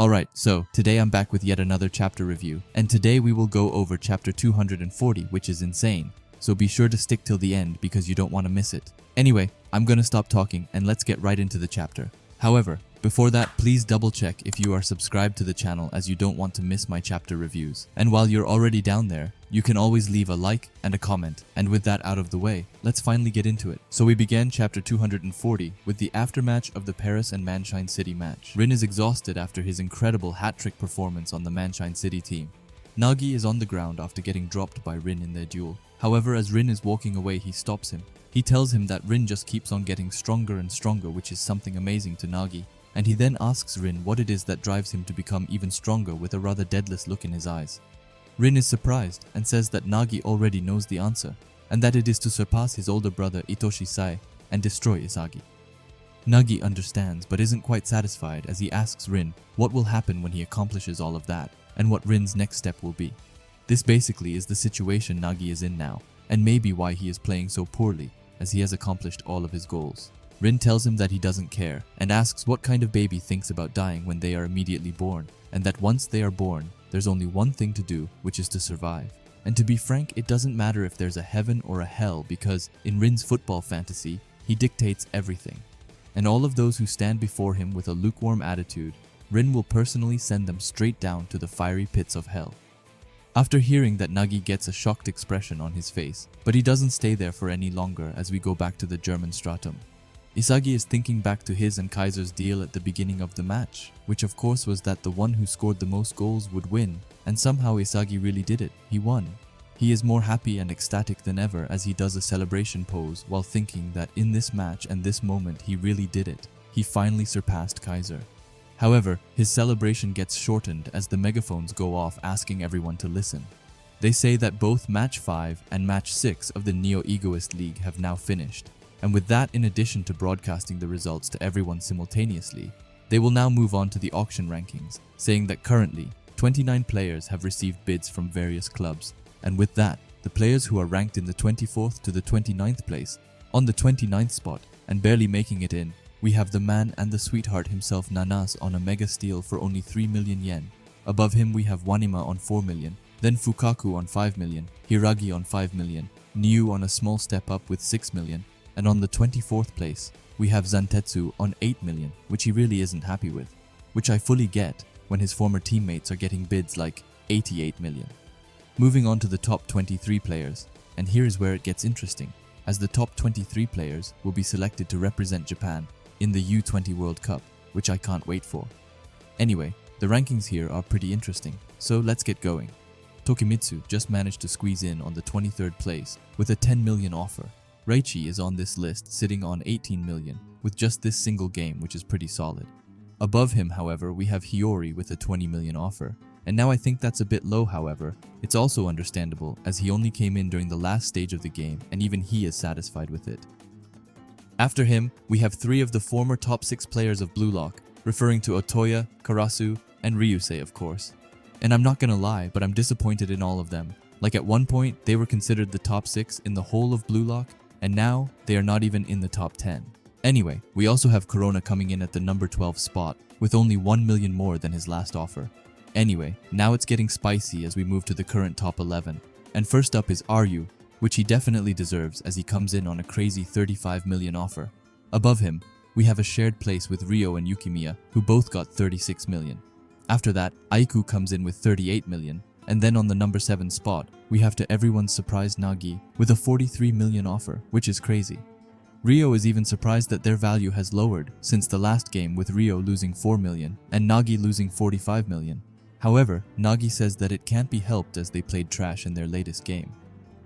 Alright, so today I'm back with yet another chapter review, and today we will go over chapter 240, which is insane. So be sure to stick till the end because you don't want to miss it. Anyway, I'm gonna stop talking and let's get right into the chapter. However, before that, please double check if you are subscribed to the channel as you don't want to miss my chapter reviews. And while you're already down there, you can always leave a like and a comment. And with that out of the way, let's finally get into it. So we began chapter 240 with the aftermatch of the Paris and Munchen City match. Rin is exhausted after his incredible hat-trick performance on the Munchen City team. Nagi is on the ground after getting dropped by Rin in their duel. However, as Rin is walking away, he stops him. He tells him that Rin just keeps on getting stronger and stronger, which is something amazing to Nagi. And he then asks Rin what it is that drives him to become even stronger with a rather deadless look in his eyes. Rin is surprised and says that Nagi already knows the answer, and that it is to surpass his older brother Itoshi-sai and destroy Isagi. Nagi understands but isn't quite satisfied as he asks Rin what will happen when he accomplishes all of that, and what Rin's next step will be. This basically is the situation Nagi is in now, and maybe why he is playing so poorly, as he has accomplished all of his goals. Rin tells him that he doesn't care, and asks what kind of baby thinks about dying when they are immediately born, and that once they are born, there's only one thing to do, which is to survive. And to be frank, it doesn't matter if there's a heaven or a hell, because in Rin's football fantasy, he dictates everything. And all of those who stand before him with a lukewarm attitude, Rin will personally send them straight down to the fiery pits of hell. After hearing that, Nagi gets a shocked expression on his face, but he doesn't stay there for any longer as we go back to the German stratum. Isagi is thinking back to his and Kaiser's deal at the beginning of the match, which of course was that the one who scored the most goals would win, and somehow Isagi really did it. He won. He is more happy and ecstatic than ever as he does a celebration pose while thinking that in this match and this moment he really did it. He finally surpassed Kaiser. However, his celebration gets shortened as the megaphones go off asking everyone to listen. They say that both Match 5 and Match 6 of the Neo-Egoist League have now finished. And with that, in addition to broadcasting the results to everyone simultaneously, they will now move on to the auction rankings, saying that currently, 29 players have received bids from various clubs, and with that, the players who are ranked in the 24th to the 29th place, on the 29th spot, and barely making it in, we have the man and the sweetheart himself Nanas on a mega steal for only 3 million yen. Above him we have Wanima on 4 million, then Fukaku on 5 million, Hiragi on 5 million, Niu on a small step up with 6 million, and on the 24th place, we have Zantetsu on 8 million, which he really isn't happy with, which I fully get when his former teammates are getting bids like 88 million. Moving on to the top 23 players, and here is where it gets interesting, as the top 23 players will be selected to represent Japan in the U20 World Cup, which I can't wait for. Anyway, the rankings here are pretty interesting, so let's get going. Tokimitsu just managed to squeeze in on the 23rd place with a 10 million offer. Reichi is on this list sitting on 18 million with just this single game, which is pretty solid. Above him, however, we have Hiyori with a 20 million offer. And now I think that's a bit low, however. It's also understandable as he only came in during the last stage of the game and even he is satisfied with it. After him, we have 3 of the former top 6 players of Blue Lock, referring to Otoya, Karasu, and Ryusei of course. And I'm not gonna lie, but I'm disappointed in all of them. Like at one point, they were considered the top 6 in the whole of Blue Lock, and now they are not even in the top 10. Anyway, we also have Corona coming in at the number 12 spot, with only 1 million more than his last offer. Anyway, now it's getting spicy as we move to the current top 11. And first up is Ryu, which he definitely deserves as he comes in on a crazy 35 million offer. Above him, we have a shared place with Ryo and Yukimiya, who both got 36 million. After that, Aiku comes in with 38 million, and then on the number 7 spot, we have to everyone's surprise Nagi with a 43 million offer, which is crazy. Ryo is even surprised that their value has lowered since the last game, with Ryo losing 4 million and Nagi losing 45 million. However, Nagi says that it can't be helped as they played trash in their latest game.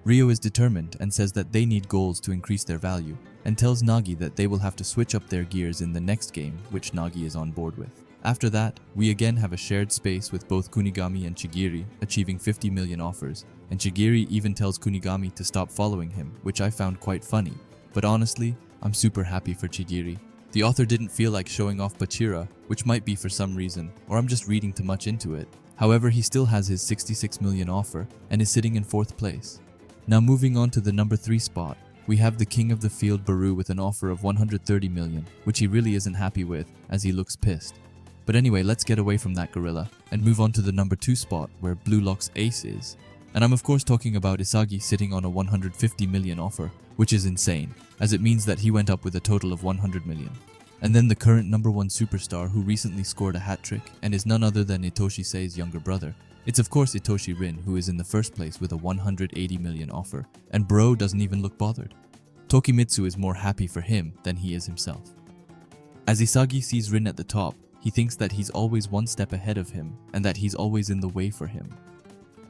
Ryo is determined and says that they need goals to increase their value, and tells Nagi that they will have to switch up their gears in the next game, which Nagi is on board with. After that, we again have a shared space with both Kunigami and Chigiri achieving 50 million offers, and Chigiri even tells Kunigami to stop following him, which I found quite funny. But honestly, I'm super happy for Chigiri. The author didn't feel like showing off Bachira, which might be for some reason, or I'm just reading too much into it. However, he still has his 66 million offer and is sitting in 4th place. Now moving on to the number 3 spot, we have the king of the field Barou with an offer of 130 million, which he really isn't happy with as he looks pissed. But anyway, let's get away from that gorilla and move on to the number 2 spot where bluelock's ace is. And I'm of course talking about Isagi sitting on a 150 million offer, which is insane, as it means that he went up with a total of 100 million. And then the current number 1 superstar who recently scored a hat trick and is none other than Itoshi Sei's younger brother. It's of course Itoshi Rin who is in the first place with a 180 million offer, and Barou doesn't even look bothered. Tokimitsu is more happy for him than he is himself. As Isagi sees Rin at the top, he thinks that he's always one step ahead of him and that he's always in the way for him.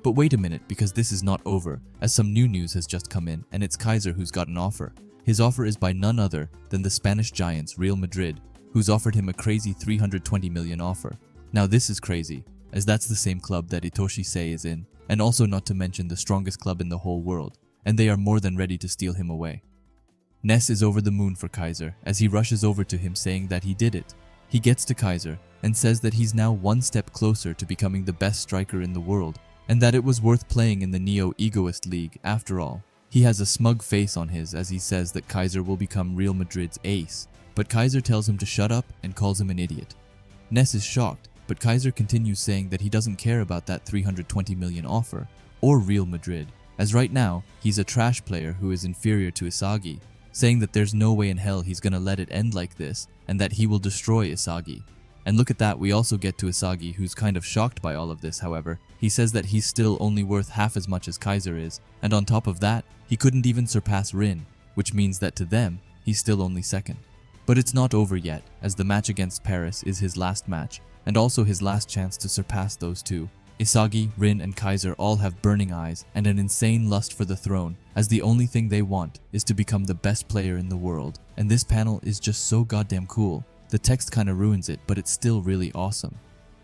But wait a minute, because this is not over, as some new news has just come in and it's Kaiser who's got an offer. His offer is by none other than the Spanish giants Real Madrid, who's offered him a crazy 320 million offer. Now this is crazy, as that's the same club that Itoshi Sei is in, and also not to mention the strongest club in the whole world, and they are more than ready to steal him away. Ness is over the moon for Kaiser as he rushes over to him saying that he did it. He gets to Kaiser and says that he's now one step closer to becoming the best striker in the world, and that it was worth playing in the Neo Egoist League after all. He has a smug face on his as he says that Kaiser will become Real Madrid's ace, but Kaiser tells him to shut up and calls him an idiot. Ness is shocked, but Kaiser continues saying that he doesn't care about that 320 million offer, or Real Madrid, as right now he's a trash player who is inferior to Isagi, saying that there's no way in hell he's gonna let it end like this and that he will destroy Isagi. And look at that, we also get to Isagi, who's kind of shocked by all of this. However, he says that he's still only worth half as much as Kaiser is, and on top of that, he couldn't even surpass Rin, which means that to them, he's still only second. But it's not over yet, as the match against Paris is his last match, and also his last chance to surpass those two. Isagi, Rin, and Kaiser all have burning eyes and an insane lust for the throne, as the only thing they want is to become the best player in the world. And this panel is just so goddamn cool. The text kinda ruins it, but it's still really awesome.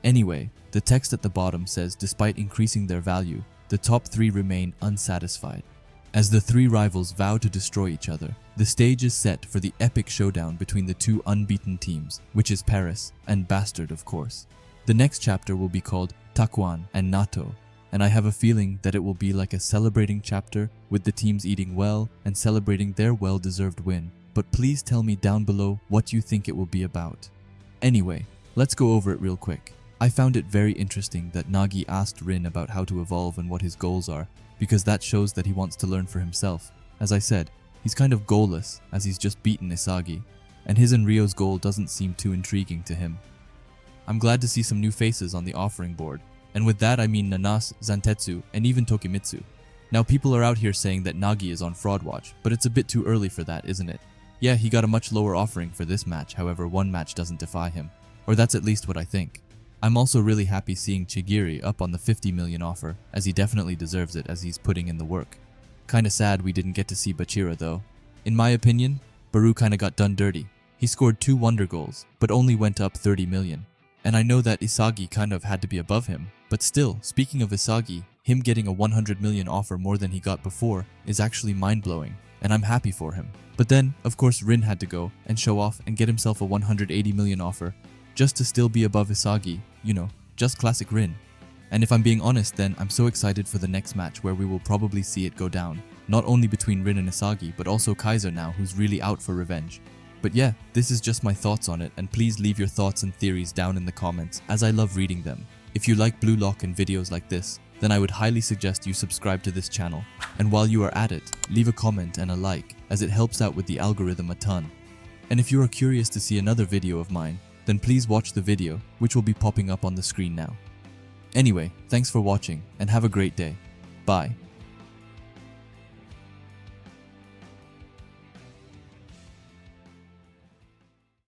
Anyway, the text at the bottom says despite increasing their value, the top 3 remain unsatisfied. As the 3 rivals vow to destroy each other, the stage is set for the epic showdown between the 2 unbeaten teams, which is Paris and Bastard of course. The next chapter will be called Takuan and Nato, and I have a feeling that it will be like a celebrating chapter with the teams eating well and celebrating their well-deserved win. But please tell me down below what you think it will be about. Anyway, let's go over it real quick. I found it very interesting that Nagi asked Rin about how to evolve and what his goals are, because that shows that he wants to learn for himself. As I said, he's kind of goalless as he's just beaten Isagi, and his and Ryo's goal doesn't seem too intriguing to him. I'm glad to see some new faces on the offering board, and with that I mean Nanas, Zantetsu, and even Tokimitsu. Now people are out here saying that Nagi is on fraud watch, but it's a bit too early for that, isn't it? Yeah, he got a much lower offering for this match, however one match doesn't defy him. Or that's at least what I think. I'm also really happy seeing Chigiri up on the 50 million offer, as he definitely deserves it as he's putting in the work. Kinda sad we didn't get to see Bachira though. In my opinion, Barou kinda got done dirty. He scored 2 wonder goals, but only went up 30 million. And I know that Isagi kind of had to be above him, but still, speaking of Isagi, him getting a 100 million offer more than he got before is actually mind-blowing, and I'm happy for him. But then, of course, Rin had to go and show off and get himself a 180 million offer, just to still be above Isagi, you know, just classic Rin. And if I'm being honest, then I'm so excited for the next match where we will probably see it go down, not only between Rin and Isagi, but also Kaiser now, who's really out for revenge. But yeah, this is just my thoughts on it, and please leave your thoughts and theories down in the comments, as I love reading them. If you like Blue Lock and videos like this, then I would highly suggest you subscribe to this channel. And while you are at it, leave a comment and a like, as it helps out with the algorithm a ton. And if you are curious to see another video of mine, then please watch the video, which will be popping up on the screen now. Anyway, thanks for watching, and have a great day. Bye.